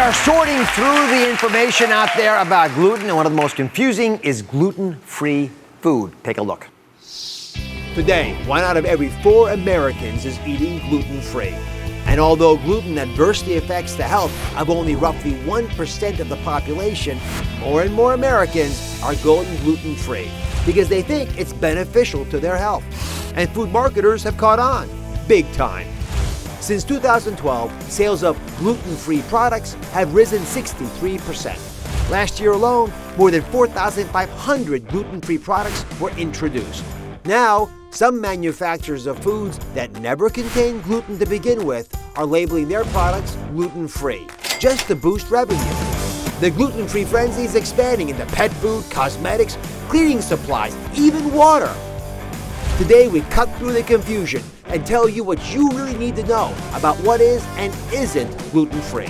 are sorting through the information out there about gluten, and one of the most confusing is gluten-free food. Take a look. Today, 1 out of every 4 Americans is eating gluten-free. And although gluten adversely affects the health of only roughly 1% of the population, more and more Americans are going gluten-free because they think it's beneficial to their health. And food marketers have caught on, big time. Since 2012, sales of gluten-free products have risen 63%. Last year alone, more than 4,500 gluten-free products were introduced. Now, some manufacturers of foods that never contained gluten to begin with are labeling their products gluten-free, just to boost revenue. The gluten-free frenzy is expanding into pet food, cosmetics, cleaning supplies, even water. Today, we cut through the confusion and tell you what you really need to know about what is and isn't gluten-free.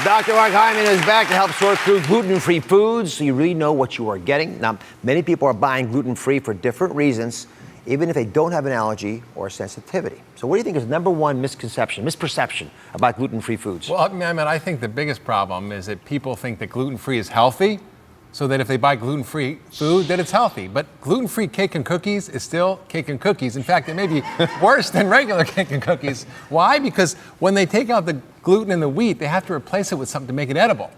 Dr. Mark Hyman is back to help sort through gluten-free foods so you really know what you are getting. Now, many people are buying gluten-free for different reasons, even if they don't have an allergy or a sensitivity. So what do you think is the number one misperception about gluten-free foods? Well, I think the biggest problem is that people think that gluten-free is healthy, so that if they buy gluten-free food, that it's healthy. But gluten-free cake and cookies is still cake and cookies. In fact, it may be worse than regular cake and cookies. Why? Because when they take out the gluten and the wheat, they have to replace it with something to make it edible.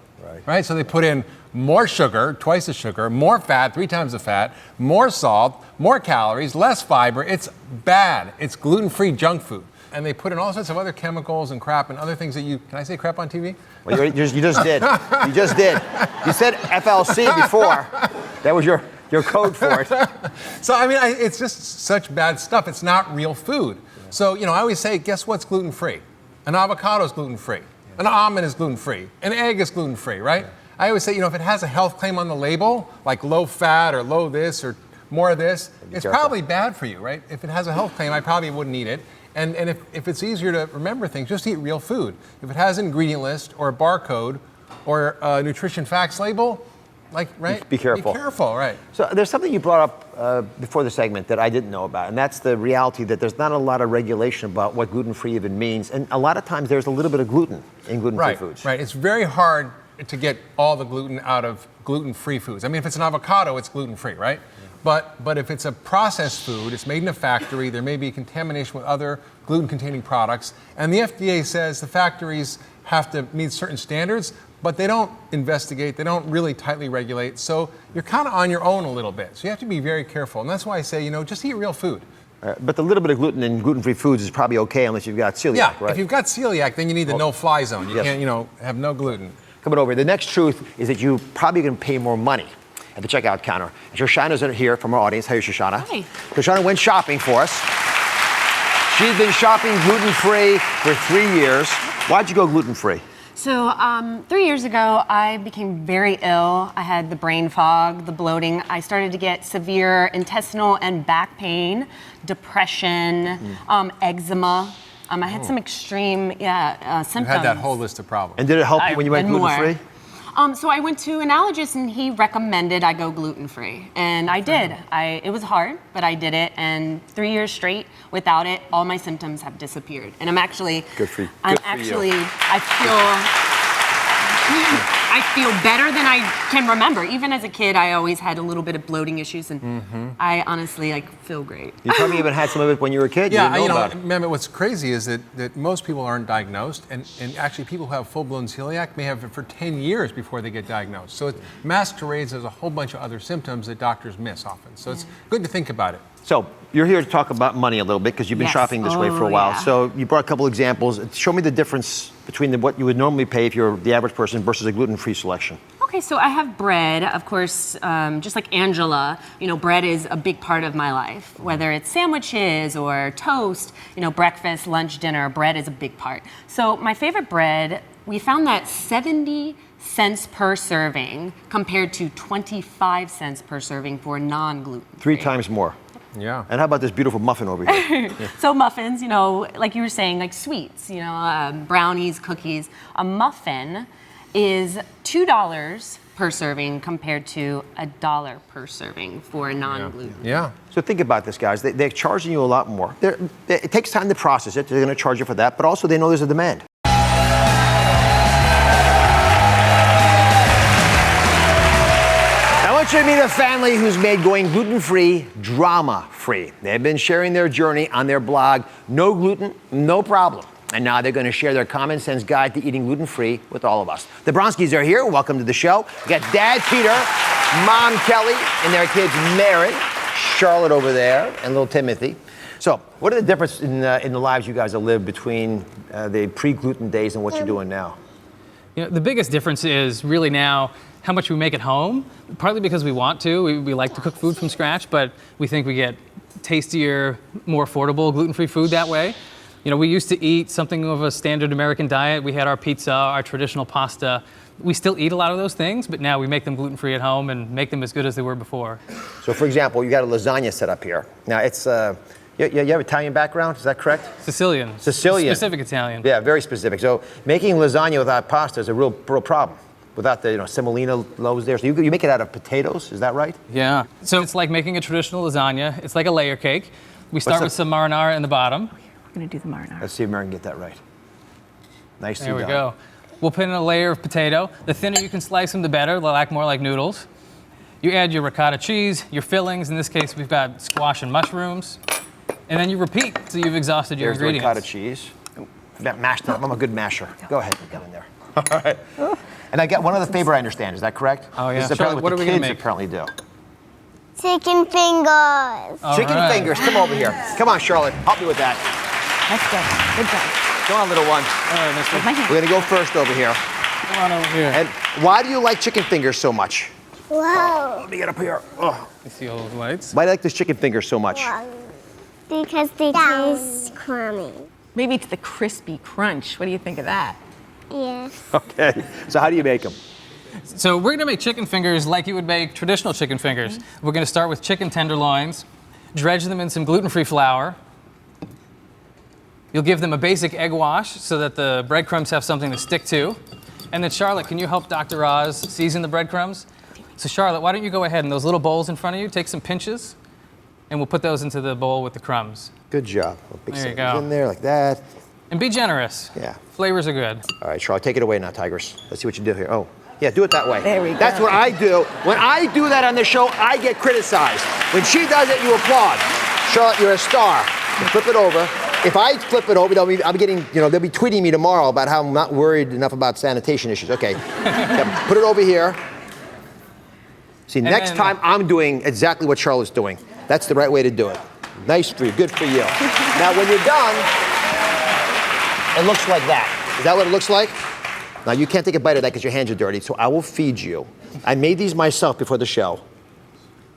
Right? So they put in more sugar, twice the sugar, more fat, 3 times the fat, more salt, more calories, less fiber. It's bad. It's gluten-free junk food. And they put in all sorts of other chemicals and crap and other things that can I say crap on TV? Well, you just did. You just did. You said FLC before. That was your code for it. So, it's just such bad stuff. It's not real food. Yeah. So, I always say, guess what's gluten-free? An avocado is gluten-free. Yeah. An almond is gluten-free. An egg is gluten-free, right? Yeah. I always say, if it has a health claim on the label, like low fat or low this or more of this, it's probably bad for you, right? If it has a health claim, I probably wouldn't eat it. And if it's easier to remember things, just eat real food. If it has an ingredient list or a barcode or a nutrition facts label, right? Be careful. Be careful, right. So there's something you brought up before the segment that I didn't know about, and that's the reality that there's not a lot of regulation about what gluten-free even means. And a lot of times there's a little bit of gluten in gluten-free foods. Right, it's very hard to get all the gluten out of gluten-free foods. If it's an avocado, it's gluten-free, right? But if it's a processed food, it's made in a factory, there may be contamination with other gluten-containing products, and the FDA says the factories have to meet certain standards, but they don't investigate, they don't really tightly regulate, so you're kind of on your own a little bit. So you have to be very careful, and that's why I say, just eat real food. But the little bit of gluten in gluten-free foods is probably okay unless you've got celiac, right? If you've got celiac, then you need the no-fly zone. You can't, have no gluten. Coming over, the next truth is that you probably going to pay more money at the checkout counter. Shoshana's here from our audience. How are you, Shoshana? Hi. Shoshana went shopping for us. She's been shopping gluten-free for 3 years. Why'd you go gluten-free? So 3 years ago, I became very ill. I had the brain fog, the bloating. I started to get severe intestinal and back pain, depression, eczema. I had some extreme symptoms. You had that whole list of problems. And did it help you when you went gluten-free? So I went to an allergist and he recommended I go gluten-free. And I did. It was hard, but I did it. And 3 years straight without it, all my symptoms have disappeared. And I'm actually... Good for you. I feel better than I can remember. Even as a kid, I always had a little bit of bloating issues, and I honestly feel great. You probably even had some of it when you were a kid. Remember what's crazy is that most people aren't diagnosed, and actually people who have full-blown celiac may have it for 10 years before they get diagnosed. So it masquerades as a whole bunch of other symptoms that doctors miss often. So it's good to think about it. So you're here to talk about money a little bit because you've been shopping this way for a while. Yeah. So you brought a couple examples. Show me the difference between what you would normally pay if you're the average person versus a gluten-free selection. Okay, so I have bread, of course, just like Angela, bread is a big part of my life. Whether it's sandwiches or toast, breakfast, lunch, dinner, bread is a big part. So my favorite bread, we found that 70 cents per serving compared to 25 cents per serving for non-gluten. 3 times more. Yeah. And how about this beautiful muffin over here? So muffins, like you were saying, like sweets, brownies, cookies. A muffin is $2 per serving compared to $1 per serving for a non-gluten. Yeah. So think about this, guys. They're charging you a lot more. It takes time to process it. They're going to charge you for that, but also they know there's a demand. want you to meet a family who's made going gluten-free drama-free. They've been sharing their journey on their blog, No Gluten, No Problem. And now they're going to share their common sense guide to eating gluten-free with all of us. The Bronskis are here. Welcome to the show. We got Dad Peter, Mom Kelly, and their kids Maren, Charlotte over there, and little Timothy. So, what are the differences in the lives you guys have lived between the pre-gluten days and what you're doing now? You know, the biggest difference is really now how much we make at home, partly because we want to. We like to cook food from scratch, but we think we get tastier, more affordable gluten-free food that way. You know, we used to eat something of a standard American diet. We had our pizza, our traditional pasta. We still eat a lot of those things, but now we make them gluten-free at home and make them as good as they were before. So, for example, you got a lasagna set up here. Now, it's, you have Italian background, is that correct? Sicilian. Sicilian. Specific Italian. Yeah, very specific. So, making lasagna without pasta is a real problem. Without the semolina loaves there. So you make it out of potatoes, is that right? Yeah. So it's like making a traditional lasagna. It's like a layer cake. We start with some marinara in the bottom. We're going to do the marinara. Let's see if Maren can get that right. Nicely There we done. go. We'll put in a layer of potato. The thinner you can slice them, the better. They'll act more like noodles. You add your ricotta cheese, your fillings. In this case, we've got squash and mushrooms. And then you repeat till you've exhausted your There's the ingredients. ricotta cheese. That mashed up. I'm a good masher. Go ahead, go in there. All right. And I got one other favor I understand. Is that correct? Oh, yeah. This is apparently Charlotte, what what are the we gonna kids make? apparently do. Chicken fingers. All Chicken right. fingers. Come over here. Come on, Charlotte. Help me with that. That's good. Good job. Come on, little one. All right, mister. With my hand. We're gonna go first over here. Come on over here. And why do you like chicken fingers so much? Whoa. Let me get up here. Oh. You see all those lights? Why do you like this chicken fingers so much? Because they taste crummy. Maybe it's the crispy crunch. What do you think of that? Yes. Okay. So how do you make them? So we're gonna make chicken fingers like you would make traditional chicken fingers. We're gonna start with chicken tenderloins, dredge them in some gluten-free flour. You'll give them a basic egg wash so that the breadcrumbs have something to stick to. And then Charlotte, can you help Dr. Oz season the breadcrumbs? So Charlotte, why don't you go ahead and those little bowls in front of you, take some pinches, and we'll put those into the bowl with the crumbs. Good job. Big There you sandwich go. in there like that. And be generous. Yeah. Flavors are good. All right, Charlotte, take it away now, Tigers. Let's see what you do here. Oh, yeah, do it that way. There we go. That's what I do. When I do that on the show, I get criticized. When she does it, you applaud. Charlotte, you're a star. You flip it over. If I flip it over, I'll be getting, they'll be tweeting me tomorrow about how I'm not worried enough about sanitation issues. Okay. Yeah, put it over here. See, next then- time I'm doing exactly what Charlotte's doing. That's the right way to do it. Nice for you, good for you. Now, when you're done, it looks like that. Is that what it looks like? Now, you can't take a bite of that because your hands are dirty, so I will feed you. I made these myself before the show.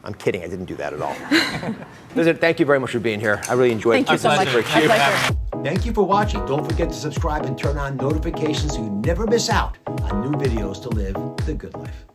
I'm kidding, I didn't do that at all. Listen, thank you very much for being here. I really enjoyed it. Thank you so much. Very My cute. pleasure. Thank you for watching. Don't forget to subscribe and turn on notifications so you never miss out on new videos to live the good life.